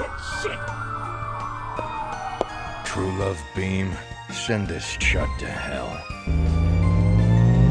shit. True love beam, send this chud to hell.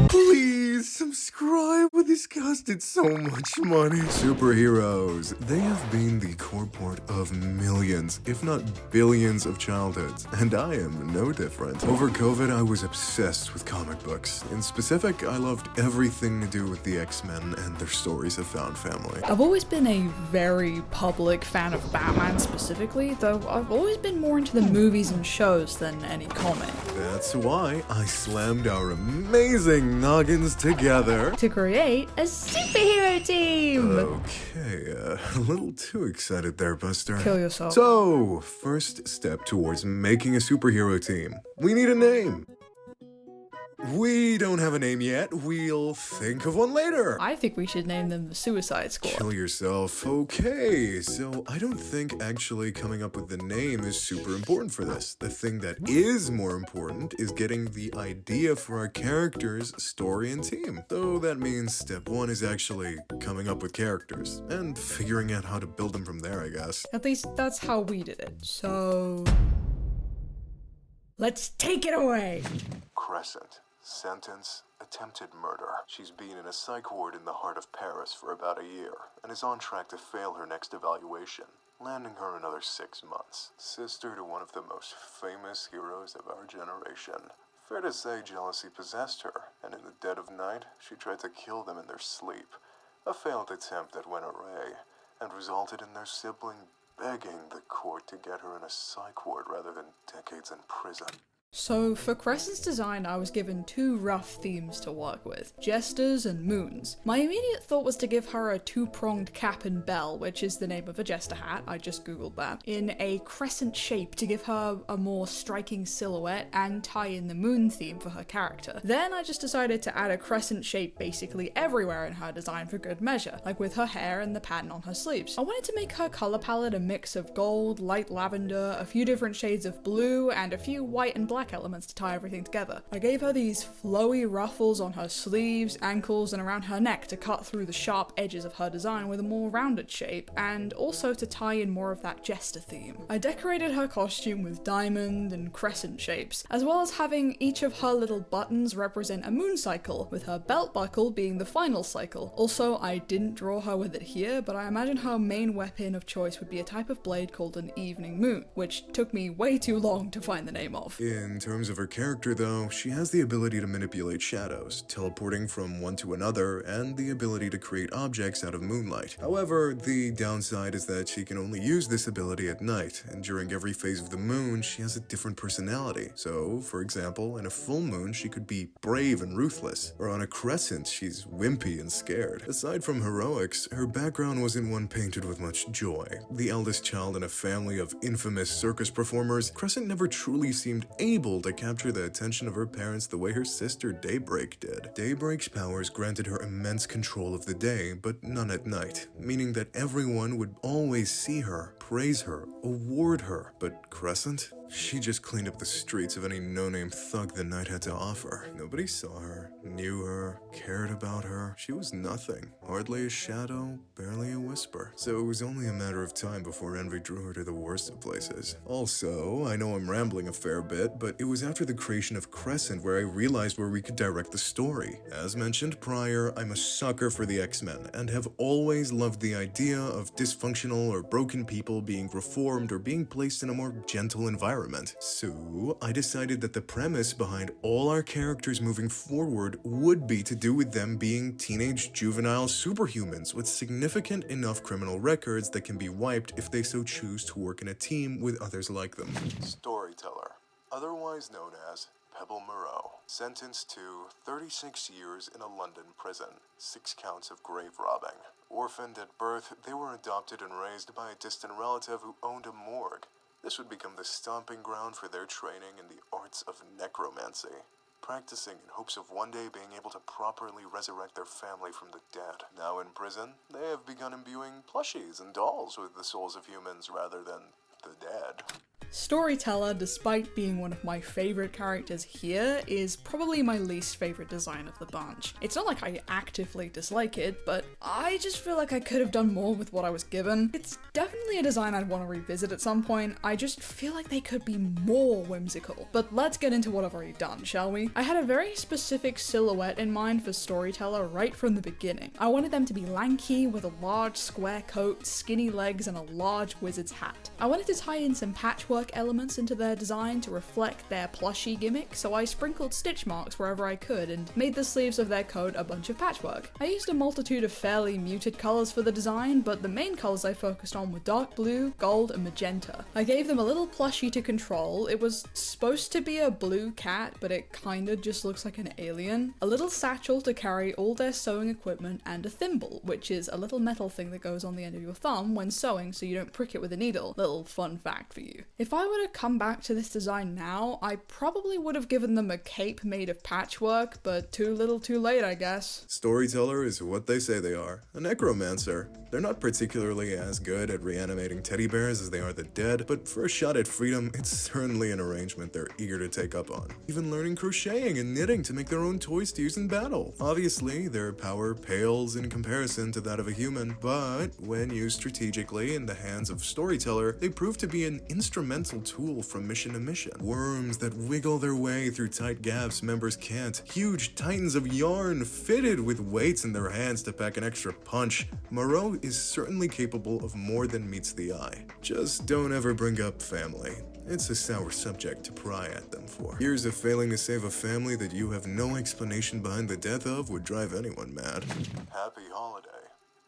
Please subscribe. This costed so much money. Superheroes. They have been the core part of millions, if not billions of childhoods, and I am no different. Over COVID, I was obsessed with comic books. In specific, I loved everything to do with the X-Men and their stories of found family. I've always been a very public fan of Batman specifically, though I've always been more into the movies and shows than any comic. That's why I slammed our amazing noggins together To create a superhero team! Okay, a little too excited there, Buster. Kill yourself. So, first step towards making a superhero team. We need a name. We don't have a name yet. We'll think of one later. I think we should name them the Suicide Squad. Kill yourself. Okay, so I don't think actually coming up with the name is super important for this. The thing that is more important is getting the idea for our characters, story, and team. So that means step one is actually coming up with characters and figuring out how to build them from there, I guess. At least that's how we did it. So... let's take it away! Crescent. Sentence, attempted murder. She's been in a psych ward in the heart of Paris for about a year, and is on track to fail her next evaluation, landing her another 6 months. Sister to one of the most famous heroes of our generation. Fair to say jealousy possessed her, and in the dead of night, she tried to kill them in their sleep. A failed attempt that went awry, and resulted in their sibling begging the court to get her in a psych ward rather than decades in prison. So, for Crescent's design, I was given two rough themes to work with, jesters and moons. My immediate thought was to give her a two-pronged cap and bell, which is the name of a jester hat, I just googled that, in a crescent shape to give her a more striking silhouette and tie in the moon theme for her character. Then I just decided to add a crescent shape basically everywhere in her design for good measure, like with her hair and the pattern on her sleeves. I wanted to make her color palette a mix of gold, light lavender, a few different shades of blue, and a few white and black elements to tie everything together. I gave her these flowy ruffles on her sleeves, ankles, and around her neck to cut through the sharp edges of her design with a more rounded shape, and also to tie in more of that jester theme. I decorated her costume with diamond and crescent shapes, as well as having each of her little buttons represent a moon cycle, with her belt buckle being the final cycle. Also, I didn't draw her with it here, but I imagine her main weapon of choice would be a type of blade called an evening moon, which took me way too long to find the name of. In terms of her character, though, she has the ability to manipulate shadows, teleporting from one to another, and the ability to create objects out of moonlight. However, the downside is that she can only use this ability at night, and during every phase of the moon, she has a different personality. So, for example, in a full moon, she could be brave and ruthless, or on a crescent, she's wimpy and scared. Aside from heroics, her background wasn't one painted with much joy. The eldest child in a family of infamous circus performers, Crescent never truly seemed able to capture the attention of her parents the way her sister Daybreak did. Daybreak's powers granted her immense control of the day, but none at night, meaning that everyone would always see her, praise her, award her. But Crescent? She just cleaned up the streets of any no-name thug the night had to offer. Nobody saw her, knew her, cared about her. She was nothing. Hardly a shadow, barely a whisper. So it was only a matter of time before envy drew her to the worst of places. Also, I know I'm rambling a fair bit, but it was after the creation of Crescent where I realized where we could direct the story. As mentioned prior, I'm a sucker for the X-Men, and have always loved the idea of dysfunctional or broken people being reformed or being placed in a more gentle environment. So, I decided that the premise behind all our characters moving forward would be to do with them being teenage juvenile superhumans with significant enough criminal records that can be wiped if they so choose to work in a team with others like them. Storyteller, otherwise known as Pebble Moreau, sentenced to 36 years in a London prison, 6 counts of grave robbing. Orphaned at birth, they were adopted and raised by a distant relative who owned a morgue. This would become the stomping ground for their training in the arts of necromancy, practicing in hopes of one day being able to properly resurrect their family from the dead. Now in prison, they have begun imbuing plushies and dolls with the souls of humans rather than the dead. Storyteller, despite being one of my favorite characters here, is probably my least favorite design of the bunch. It's not like I actively dislike it, but I just feel like I could have done more with what I was given. It's definitely a design I'd want to revisit at some point. I just feel like they could be more whimsical. But let's get into what I've already done, shall we? I had a very specific silhouette in mind for Storyteller right from the beginning. I wanted them to be lanky with a large square coat, skinny legs, and a large wizard's hat. I wanted to tie in some patchwork elements into their design to reflect their plushy gimmick, so I sprinkled stitch marks wherever I could and made the sleeves of their coat a bunch of patchwork. I used a multitude of fairly muted colours for the design, but the main colours I focused on were dark blue, gold, and magenta. I gave them a little plushie to control. It was supposed to be a blue cat, but it kinda just looks like an alien. A little satchel to carry all their sewing equipment, and a thimble, which is a little metal thing that goes on the end of your thumb when sewing so you don't prick it with a needle. Little fun fact for you. If I were to come back to this design now, I probably would have given them a cape made of patchwork, but too little too late, I guess. Storyteller is what they say they are, a necromancer. They're not particularly as good at reanimating teddy bears as they are the dead, but for a shot at freedom, it's certainly an arrangement they're eager to take up on. Even learning crocheting and knitting to make their own toys to use in battle. Obviously, their power pales in comparison to that of a human, but when used strategically in the hands of Storyteller, they prove to be an instrumental tool from mission to mission. Worms that wiggle their way through tight gaps members can't. Huge titans of yarn fitted with weights in their hands to pack an extra punch. Moreau is certainly capable of more than meets the eye. Just don't ever bring up family. It's a sour subject to pry at them for. Years of failing to save a family that you have no explanation behind the death of would drive anyone mad. Happy Holiday,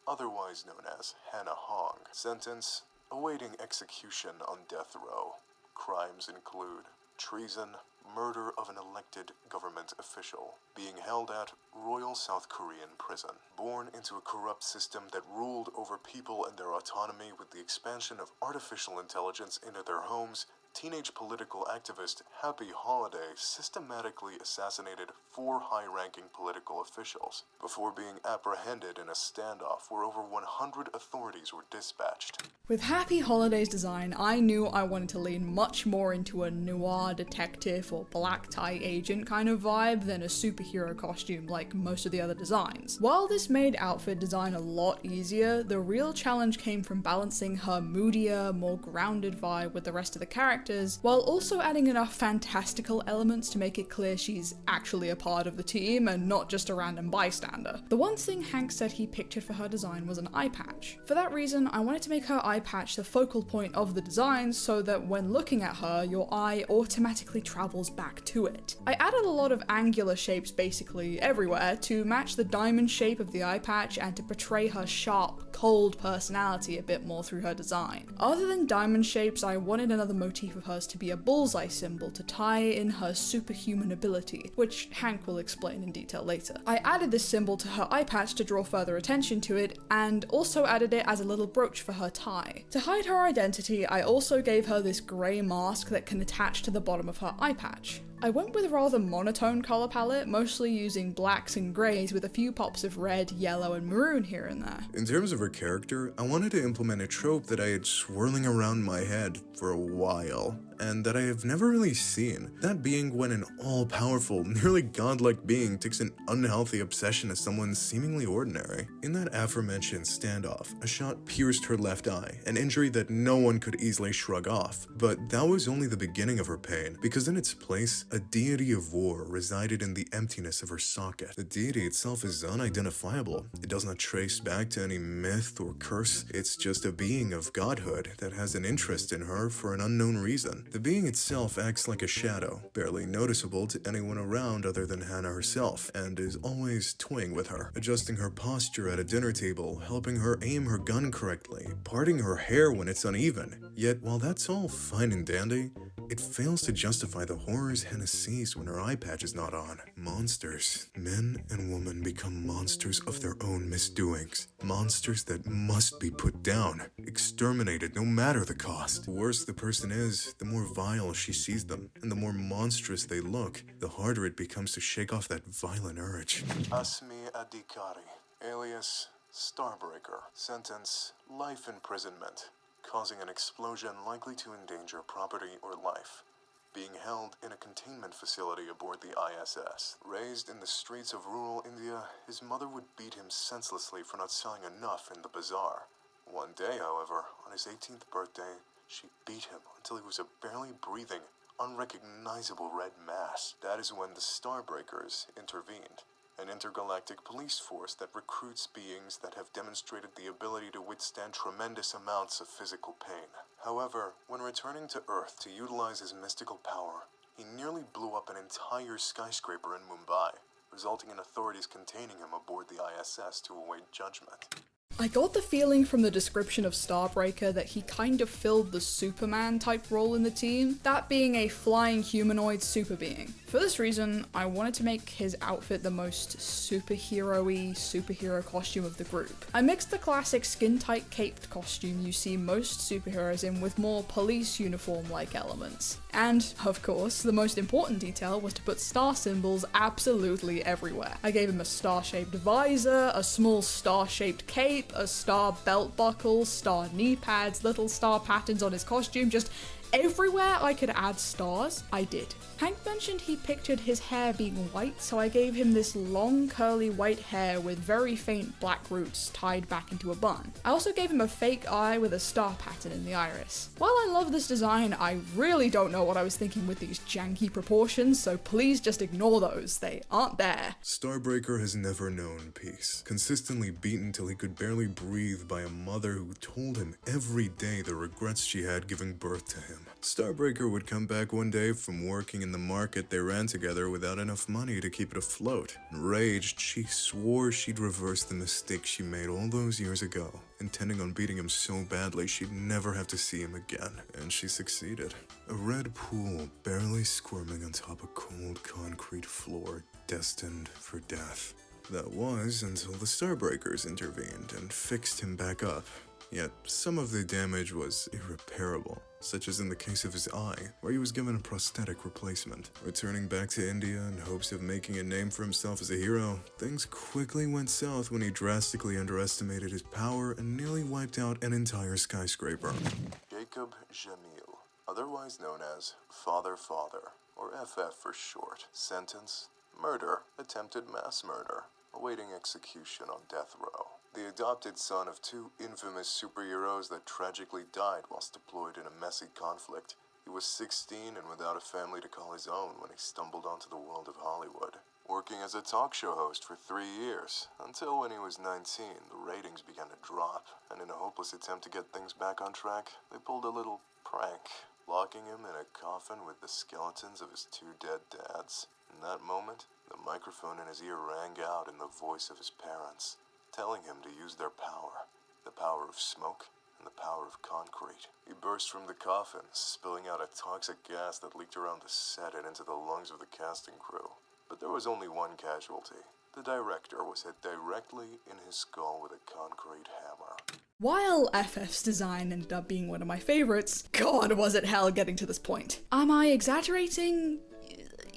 otherwise known as Hannah Hong. Sentence: awaiting execution on death row. Crimes include treason, murder of an elected government official, being held at Royal South Korean prison, born into a corrupt system that ruled over people and their autonomy with the expansion of artificial intelligence into their homes. Teenage political activist Happy Holiday systematically assassinated 4 high-ranking political officials before being apprehended in a standoff where over 100 authorities were dispatched. With Happy Holiday's design, I knew I wanted to lean much more into a noir detective or black tie agent kind of vibe than a superhero costume like most of the other designs. While this made outfit design a lot easier, the real challenge came from balancing her moodier, more grounded vibe with the rest of the characters, while also adding enough fantastical elements to make it clear she's actually a part of the team and not just a random bystander. The one thing Hank said he pictured for her design was an eye patch. For that reason, I wanted to make her eye patch the focal point of the design so that when looking at her, your eye automatically travels back to it. I added a lot of angular shapes basically everywhere to match the diamond shape of the eye patch and to portray her sharp, cold personality a bit more through her design. Other than diamond shapes, I wanted another motif of hers to be a bullseye symbol to tie in her superhuman ability, which Hank will explain in detail later. I added this symbol to her eye patch to draw further attention to it, and also added it as a little brooch for her tie. To hide her identity, I also gave her this grey mask that can attach to the bottom of her eye patch. I went with a rather monotone colour palette, mostly using blacks and greys with a few pops of red, yellow, and maroon here and there. In terms of her character, I wanted to implement a trope that I had swirling around my head for a while, and that I have never really seen. That being when an all-powerful, nearly godlike being takes an unhealthy obsession of someone seemingly ordinary. In that aforementioned standoff, a shot pierced her left eye, an injury that no one could easily shrug off. But that was only the beginning of her pain, because in its place, a deity of war resided in the emptiness of her socket. The deity itself is unidentifiable. It does not trace back to any myth or curse. It's just a being of godhood that has an interest in her for an unknown reason. The being itself acts like a shadow, barely noticeable to anyone around other than Hannah herself, and is always toying with her, adjusting her posture at a dinner table, helping her aim her gun correctly, parting her hair when it's uneven. Yet while that's all fine and dandy, it fails to justify the horrors Hannah sees when her eye patch is not on. Monsters. Men and women become monsters of their own misdoings. Monsters that must be put down, exterminated no matter the cost. The worse the person is, the more vile she sees them, and the more monstrous they look, the harder it becomes to shake off that violent urge. Asmi Adhikari, alias Starbreaker. Sentence: life imprisonment. causing an explosion likely to endanger property or life. Being held in a containment facility aboard the ISS. Raised in the streets of rural India, his mother would beat him senselessly for not selling enough in the bazaar. One day, however, on his 18th birthday, she beat him until he was a barely breathing, unrecognizable red mass. That is when the Starbreakers intervened, an intergalactic police force that recruits beings that have demonstrated the ability to withstand tremendous amounts of physical pain. However, when returning to Earth to utilize his mystical power, he nearly blew up an entire skyscraper in Mumbai, resulting in authorities containing him aboard the ISS to await judgment. I got the feeling from the description of Starbreaker that he kind of filled the Superman type role in the team, that being a flying humanoid super being. For this reason, I wanted to make his outfit the most superhero-y superhero costume of the group. I mixed the classic skin-tight caped costume you see most superheroes in with more police uniform-like elements. And, of course, the most important detail was to put star symbols absolutely everywhere. I gave him a star-shaped visor, a small star-shaped cape, a star belt buckle, star knee pads, little star patterns on his costume, just everywhere I could add stars, I did. Hank mentioned he pictured his hair being white, so I gave him this long curly white hair with very faint black roots tied back into a bun. I also gave him a fake eye with a star pattern in the iris. While I love this design, I really don't know what I was thinking with these janky proportions, so please just ignore those, they aren't there. Starbreaker has never known peace, consistently beaten till he could barely breathe by a mother who told him every day the regrets she had giving birth to him. Starbreaker would come back one day from working in the market they ran together without enough money to keep it afloat. Enraged, she swore she'd reverse the mistake she made all those years ago, intending on beating him so badly she'd never have to see him again. And she succeeded. A red pool barely squirming on top of cold concrete floor, destined for death. That was until the Starbreakers intervened and fixed him back up. Yet some of the damage was irreparable, such as in the case of his eye, where he was given a prosthetic replacement. Returning back to India in hopes of making a name for himself as a hero, things quickly went south when he drastically underestimated his power and nearly wiped out an entire skyscraper. Jacob Jamil, otherwise known as Father, or FF for short. Sentence: murder, attempted mass murder, awaiting execution on death row. The adopted son of two infamous superheroes that tragically died whilst deployed in a messy conflict. He was 16 and without a family to call his own when he stumbled onto the world of Hollywood, working as a talk show host for 3 years, until when he was 19, the ratings began to drop, and in a hopeless attempt to get things back on track, they pulled a little prank, locking him in a coffin with the skeletons of his two dead dads. In that moment, the microphone in his ear rang out in the voice of his parents, telling him to use their power, the power of smoke and the power of concrete. He burst from the coffin, spilling out a toxic gas that leaked around the set and into the lungs of the casting crew. But there was only one casualty. The director was hit directly in his skull with a concrete hammer. While FF's design ended up being one of my favorites, God was it hell getting to this point. Am I exaggerating?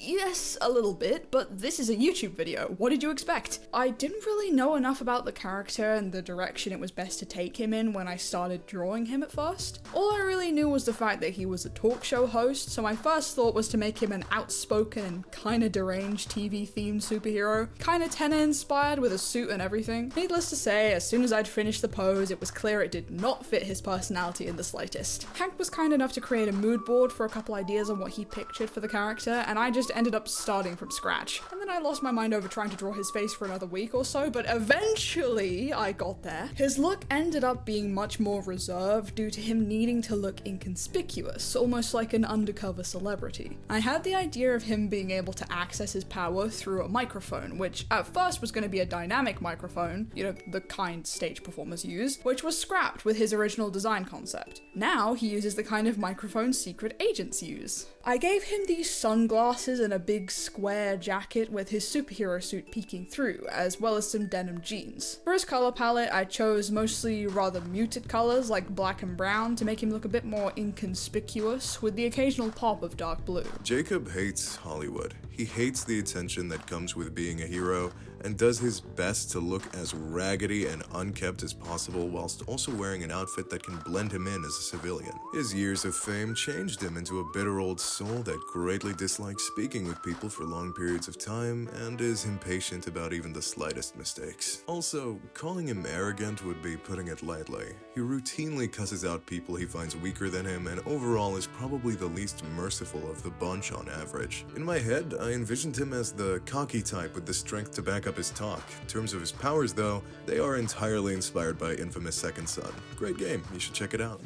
Yes, a little bit, but this is a YouTube video. What did you expect? I didn't really know enough about the character and the direction it was best to take him in when I started drawing him at first. All I really knew was the fact that he was a talk show host, so my first thought was to make him an outspoken and kinda deranged TV-themed superhero, kinda Tenna-inspired with a suit and everything. Needless to say, as soon as I'd finished the pose, it was clear it did not fit his personality in the slightest. Hank was kind enough to create a mood board for a couple ideas on what he pictured for the character, and I just ended up starting from scratch. And then I lost my mind over trying to draw his face for another week or so, but eventually I got there. His look ended up being much more reserved due to him needing to look inconspicuous, almost like an undercover celebrity. I had the idea of him being able to access his power through a microphone, which at first was going to be a dynamic microphone, you know, the kind stage performers use, which was scrapped with his original design concept. Now he uses the kind of microphone secret agents use. I gave him these sunglasses and a big square jacket with his superhero suit peeking through, as well as some denim jeans. For his color palette, I chose mostly rather muted colors like black and brown to make him look a bit more inconspicuous, with the occasional pop of dark blue. Jacob hates Hollywood. He hates the attention that comes with being a hero, and does his best to look as raggedy and unkempt as possible whilst also wearing an outfit that can blend him in as a civilian. His years of fame changed him into a bitter old soul that greatly dislikes speaking with people for long periods of time and is impatient about even the slightest mistakes. Also, calling him arrogant would be putting it lightly. He routinely cusses out people he finds weaker than him and overall is probably the least merciful of the bunch on average. In my head, I envisioned him as the cocky type with the strength to back up his talk. In terms of his powers though, they are entirely inspired by infamous Second Son. Great game, you should check it out.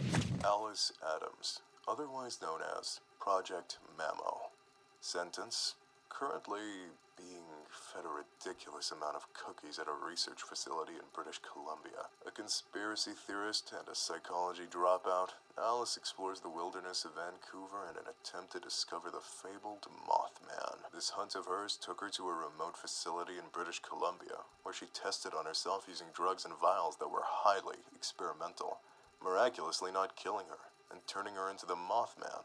Alice Adams, otherwise known as Project Mamo. Sentence: currently being fed a ridiculous amount of cookies at a research facility in British Columbia. A conspiracy theorist and a psychology dropout, Alice explores the wilderness of Vancouver in an attempt to discover the fabled Mothman. This hunt of hers took her to a remote facility in British Columbia, where she tested on herself using drugs and vials that were highly experimental, miraculously not killing her and turning her into the Mothman.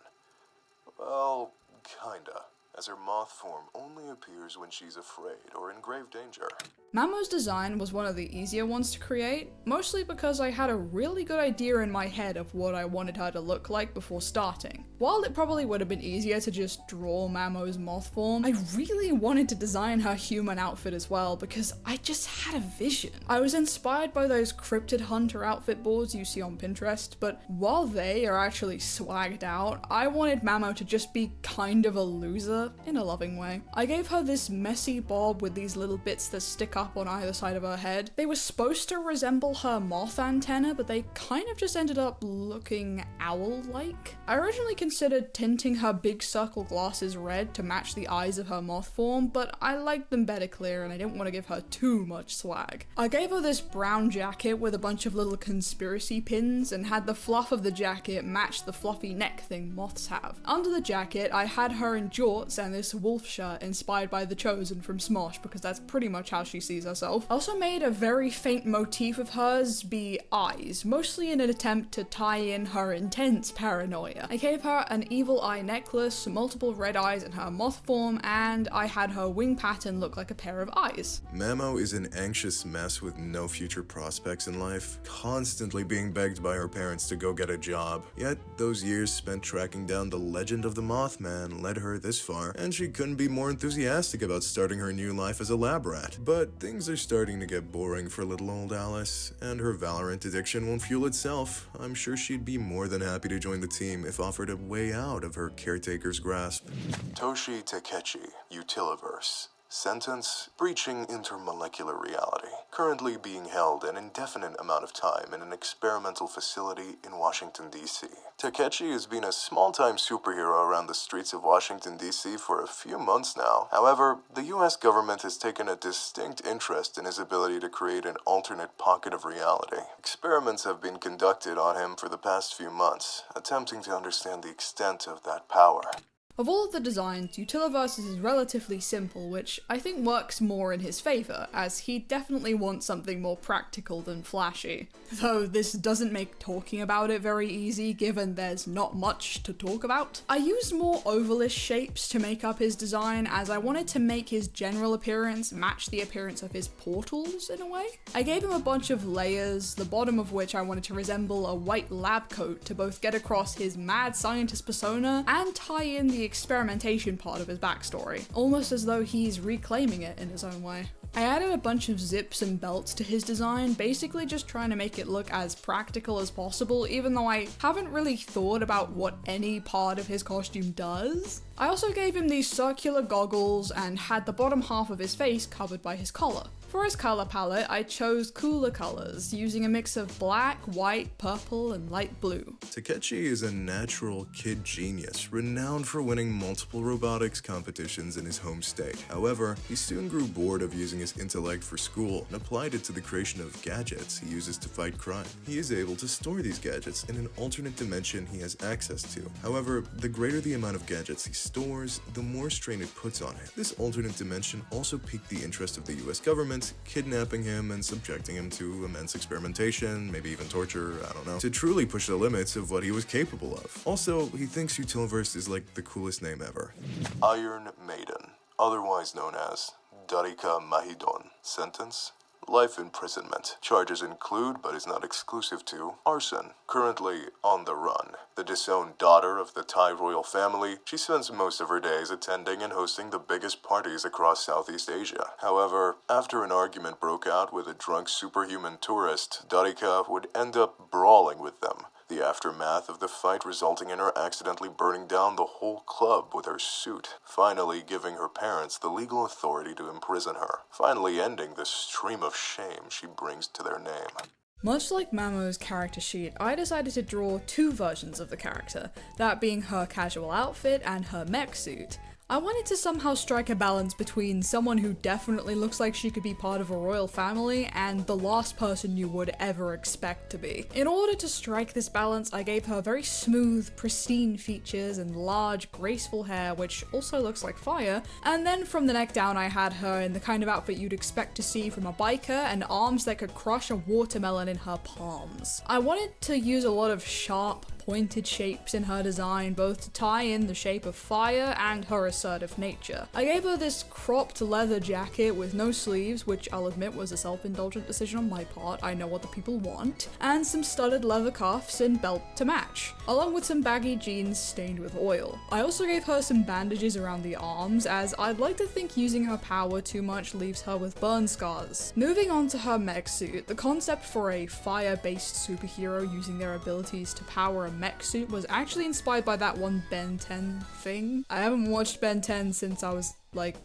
Well, kinda, as her moth form only appears when she's afraid or in grave danger. Mamo's design was one of the easier ones to create, mostly because I had a really good idea in my head of what I wanted her to look like before starting. While it probably would have been easier to just draw Mamo's moth form, I really wanted to design her human outfit as well because I just had a vision. I was inspired by those cryptid hunter outfit boards you see on Pinterest, but while they are actually swagged out, I wanted Mamo to just be kind of a loser in a loving way. I gave her this messy bob with these little bits that stick up on either side of her head. They were supposed to resemble her moth antenna, but they kind of just ended up looking owl-like. I originally considered tinting her big circle glasses red to match the eyes of her moth form, but I liked them better clear and I didn't want to give her too much swag. I gave her this brown jacket with a bunch of little conspiracy pins and had the fluff of the jacket match the fluffy neck thing moths have. Under the jacket, I had her in jorts and this wolf shirt inspired by the Chosen from Smosh because that's pretty much how she sees herself. I also made a very faint motif of hers be eyes, mostly in an attempt to tie in her intense paranoia. I gave her an evil eye necklace, multiple red eyes in her moth form, and I had her wing pattern look like a pair of eyes. Mamo is an anxious mess with no future prospects in life, constantly being begged by her parents to go get a job. Yet, those years spent tracking down the legend of the Mothman led her this far, and she couldn't be more enthusiastic about starting her new life as a lab rat. But things are starting to get boring for little old Alice, and her Valorant addiction won't fuel itself. I'm sure she'd be more than happy to join the team if offered a way out of her caretaker's grasp. Toshi Takechi, Utiliverse. Sentence: breaching intermolecular reality. Currently being held an indefinite amount of time in an experimental facility in Washington, D.C. Takechi has been a small-time superhero around the streets of Washington, D.C. for a few months now. However, the U.S. government has taken a distinct interest in his ability to create an alternate pocket of reality. Experiments have been conducted on him for the past few months, attempting to understand the extent of that power. Of all of the designs, Utiliverse is relatively simple, which I think works more in his favour, as he definitely wants something more practical than flashy. Though this doesn't make talking about it very easy, given there's not much to talk about. I used more ovalish shapes to make up his design, as I wanted to make his general appearance match the appearance of his portals in a way. I gave him a bunch of layers, the bottom of which I wanted to resemble a white lab coat to both get across his mad scientist persona and tie in the experimentation part of his backstory, almost as though he's reclaiming it in his own way. I added a bunch of zips and belts to his design, basically just trying to make it look as practical as possible, even though I haven't really thought about what any part of his costume does. I also gave him these circular goggles and had the bottom half of his face covered by his collar. For his color palette, I chose cooler colors, using a mix of black, white, purple, and light blue. Takechi is a natural kid genius, renowned for winning multiple robotics competitions in his home state. However, he soon grew bored of using his intellect for school and applied it to the creation of gadgets he uses to fight crime. He is able to store these gadgets in an alternate dimension he has access to. However, the greater the amount of gadgets he stores, the more strain it puts on him. This alternate dimension also piqued the interest of the US government, kidnapping him and subjecting him to immense experimentation, maybe even torture, I don't know, to truly push the limits of what he was capable of. Also, he thinks Utiliverse is like the coolest name ever. Iron Maiden, otherwise known as Darika Mahidon. Sentence: life imprisonment. Charges include, but is not exclusive to, arson. Currently on the run. The disowned daughter of the Thai royal family, she spends most of her days attending and hosting the biggest parties across Southeast Asia. However, after an argument broke out with a drunk superhuman tourist, Darika would end up brawling with them. The aftermath of the fight resulting in her accidentally burning down the whole club with her suit, finally giving her parents the legal authority to imprison her, finally ending the stream of shame she brings to their name. Much like Mamo's character sheet, I decided to draw two versions of the character, that being her casual outfit and her mech suit. I wanted to somehow strike a balance between someone who definitely looks like she could be part of a royal family and the last person you would ever expect to be. In order to strike this balance, I gave her very smooth, pristine features and large, graceful hair, which also looks like fire, and then from the neck down I had her in the kind of outfit you'd expect to see from a biker and arms that could crush a watermelon in her palms. I wanted to use a lot of sharp, pointed shapes in her design, both to tie in the shape of fire and her assertive nature. I gave her this cropped leather jacket with no sleeves, which I'll admit was a self-indulgent decision on my part, I know what the people want, and some studded leather cuffs and belt to match, along with some baggy jeans stained with oil. I also gave her some bandages around the arms, as I'd like to think using her power too much leaves her with burn scars. Moving on to her mech suit, the concept for a fire-based superhero using their abilities to power a mech suit was actually inspired by that one Ben 10 thing. I haven't watched Ben 10 since I was like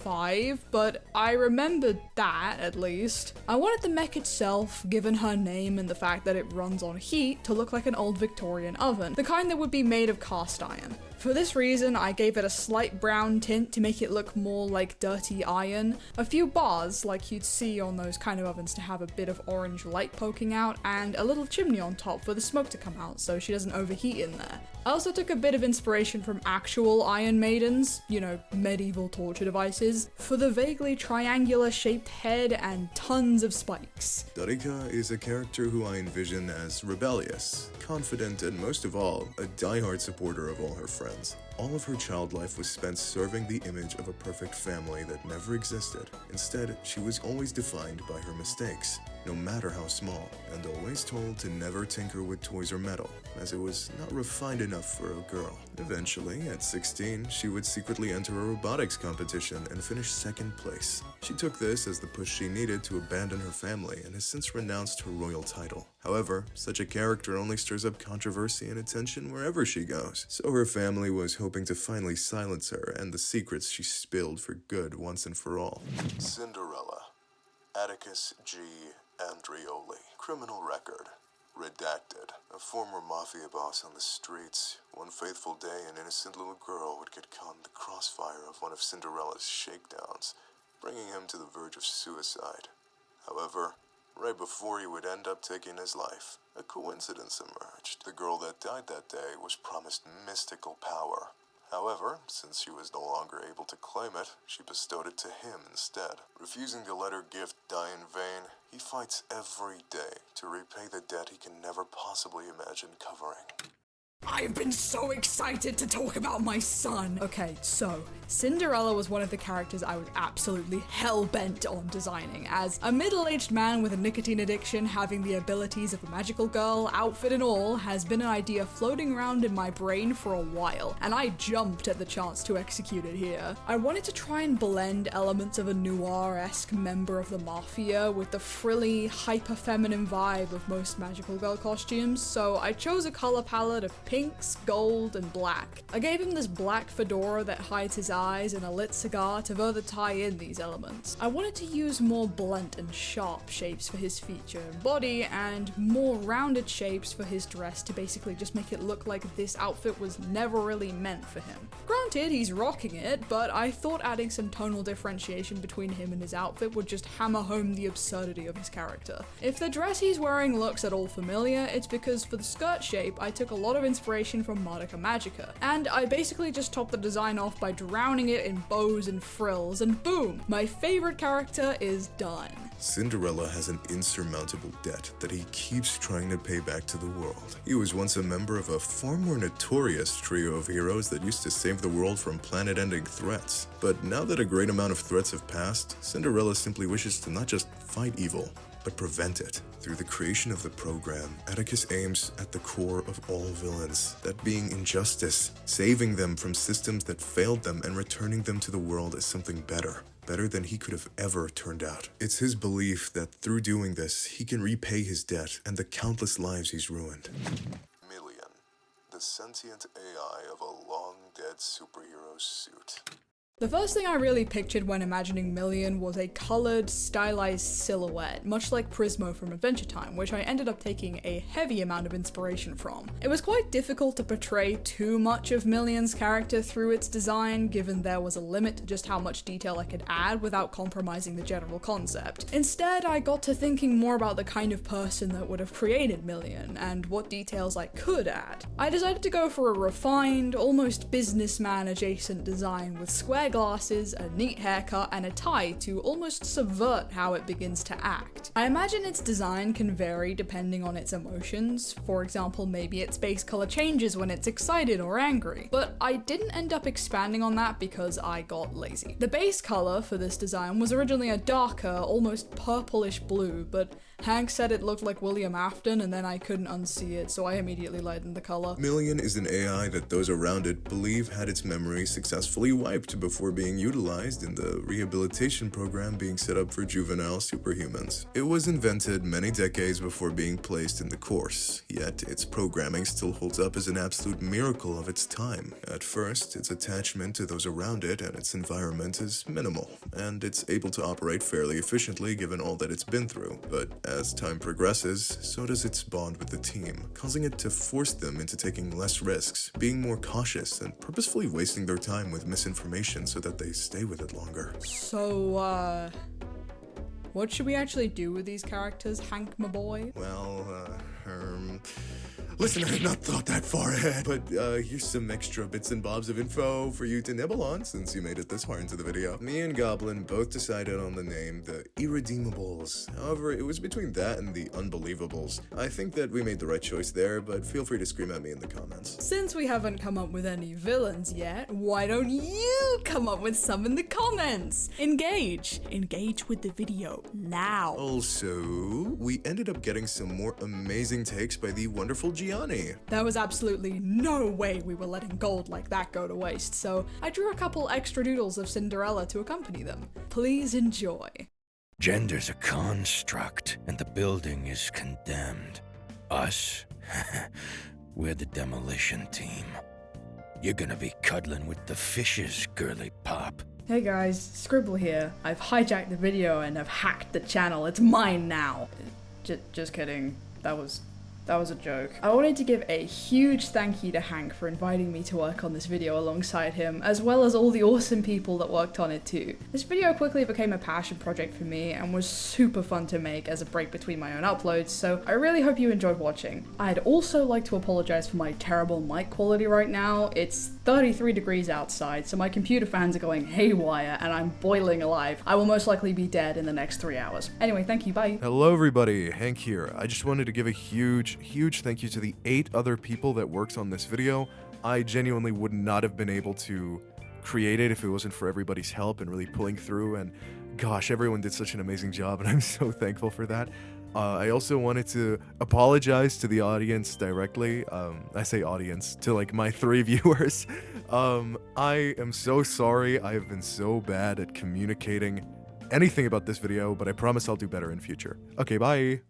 5, but I remembered that at least. I wanted the mech itself, given her name and the fact that it runs on heat, to look like an old Victorian oven, the kind that would be made of cast iron. For this reason, I gave it a slight brown tint to make it look more like dirty iron, a few bars like you'd see on those kind of ovens to have a bit of orange light poking out, and a little chimney on top for the smoke to come out so she doesn't overheat in there. I also took a bit of inspiration from actual Iron Maidens, you know, medieval torture devices, for the vaguely triangular shaped head and tons of spikes. Darika is a character who I envision as rebellious, confident, and most of all, a diehard supporter of all her friends. All of her child life was spent serving the image of a perfect family that never existed. Instead, she was always defined by her mistakes, no matter how small, and always told to never tinker with toys or metal, as it was not refined enough for a girl. Eventually, at 16, she would secretly enter a robotics competition and finish second place. She took this as the push she needed to abandon her family and has since renounced her royal title. However, such a character only stirs up controversy and attention wherever she goes, so her family was hoping to finally silence her and the secrets she spilled for good once and for all. Cinderella. Atticus G. Andreoli. Criminal record. Redacted. A former mafia boss on the streets. One faithful day, an innocent little girl would get caught in the crossfire of one of Cinderella's shakedowns, bringing him to the verge of suicide. However, right before he would end up taking his life, a coincidence emerged. The girl that died that day was promised mystical power. However, since she was no longer able to claim it, she bestowed it to him instead. Refusing to let her gift die in vain, he fights every day to repay the debt he can never possibly imagine covering. I've been so excited to talk about my son! Okay, so, Cinderella was one of the characters I was absolutely hell-bent on designing, as a middle-aged man with a nicotine addiction having the abilities of a magical girl, outfit and all, has been an idea floating around in my brain for a while, and I jumped at the chance to execute it here. I wanted to try and blend elements of a noir-esque member of the Mafia with the frilly, hyper-feminine vibe of most magical girl costumes, so I chose a color palette of pinks, gold, and black. I gave him this black fedora that hides his eyes and a lit cigar to further tie in these elements. I wanted to use more blunt and sharp shapes for his feature and body, and more rounded shapes for his dress to basically just make it look like this outfit was never really meant for him. Granted, he's rocking it, but I thought adding some tonal differentiation between him and his outfit would just hammer home the absurdity of his character. If the dress he's wearing looks at all familiar, it's because for the skirt shape, I took a lot of inspiration from Madoka Magica, and I basically just topped the design off by drowning it in bows and frills, and boom, my favorite character is done. Cinderella has an insurmountable debt that he keeps trying to pay back to the world. He was once a member of a far more notorious trio of heroes that used to save the world from planet-ending threats. But now that a great amount of threats have passed, Cinderella simply wishes to not just fight evil, but prevent it. Through the creation of the program, Atticus aims at the core of all villains, that being injustice, saving them from systems that failed them and returning them to the world as something better than he could have ever turned out. It's his belief that through doing this, he can repay his debt and the countless lives he's ruined. Million, the sentient AI of a long-dead superhero suit. The first thing I really pictured when imagining Million was a coloured, stylized silhouette, much like Prismo from Adventure Time, which I ended up taking a heavy amount of inspiration from. It was quite difficult to portray too much of Million's character through its design, given there was a limit to just how much detail I could add without compromising the general concept. Instead, I got to thinking more about the kind of person that would have created Million, and what details I could add. I decided to go for a refined, almost businessman-adjacent design with square glasses, a neat haircut, and a tie to almost subvert how it begins to act. I imagine its design can vary depending on its emotions. For example, maybe its base color changes when it's excited or angry, but I didn't end up expanding on that because I got lazy. The base color for this design was originally a darker, almost purplish blue, but Hank said it looked like William Afton, and then I couldn't unsee it, so I immediately lightened the color. Million is an AI that those around it believe had its memory successfully wiped before being utilized in the rehabilitation program being set up for juvenile superhumans. It was invented many decades before being placed in the course, yet its programming still holds up as an absolute miracle of its time. At first, its attachment to those around it and its environment is minimal, and it's able to operate fairly efficiently given all that it's been through. But as time progresses, so does its bond with the team, causing it to force them into taking less risks, being more cautious, and purposefully wasting their time with misinformation so that they stay with it longer. So, what should we actually do with these characters, Hank, my boy? Well, listen, I have not thought that far ahead, but here's some extra bits and bobs of info for you to nibble on since you made it this far into the video. Me and Goblin both decided on the name, the Irredeemables. However, it was between that and the Unbelievables. I think that we made the right choice there, but feel free to scream at me in the comments. Since we haven't come up with any villains yet, why don't you come up with some in the comments? Engage with the video now. Also, we ended up getting some more amazing takes by the wonderful Gianni. There was absolutely no way we were letting gold like that go to waste, so I drew a couple extra doodles of Cinderella to accompany them. Please enjoy. Gender's a construct, and the building is condemned. Us? We're the demolition team. You're gonna be cuddling with the fishes, girly pop. Hey guys, Scribble here. I've hijacked the video and have hacked the channel. It's mine now. Just kidding. That was a joke. I wanted to give a huge thank you to Hank for inviting me to work on this video alongside him, as well as all the awesome people that worked on it too. This video quickly became a passion project for me and was super fun to make as a break between my own uploads, so I really hope you enjoyed watching. I'd also like to apologize for my terrible mic quality right now. It's 33 degrees outside, so my computer fans are going haywire and I'm boiling alive. I will most likely be dead in the next 3 hours. Anyway, thank you, bye. Hello everybody, Hank here. I just wanted to give a huge thank you to the 8 other people that worked on this video. I genuinely would not have been able to create it if it wasn't for everybody's help and really pulling through, and gosh, everyone did such an amazing job and I'm so thankful for that. I also wanted to apologize to the audience directly. I say audience, to like my 3 viewers. I am so sorry. I have been so bad at communicating anything about this video, but I promise I'll do better in future. Okay, bye.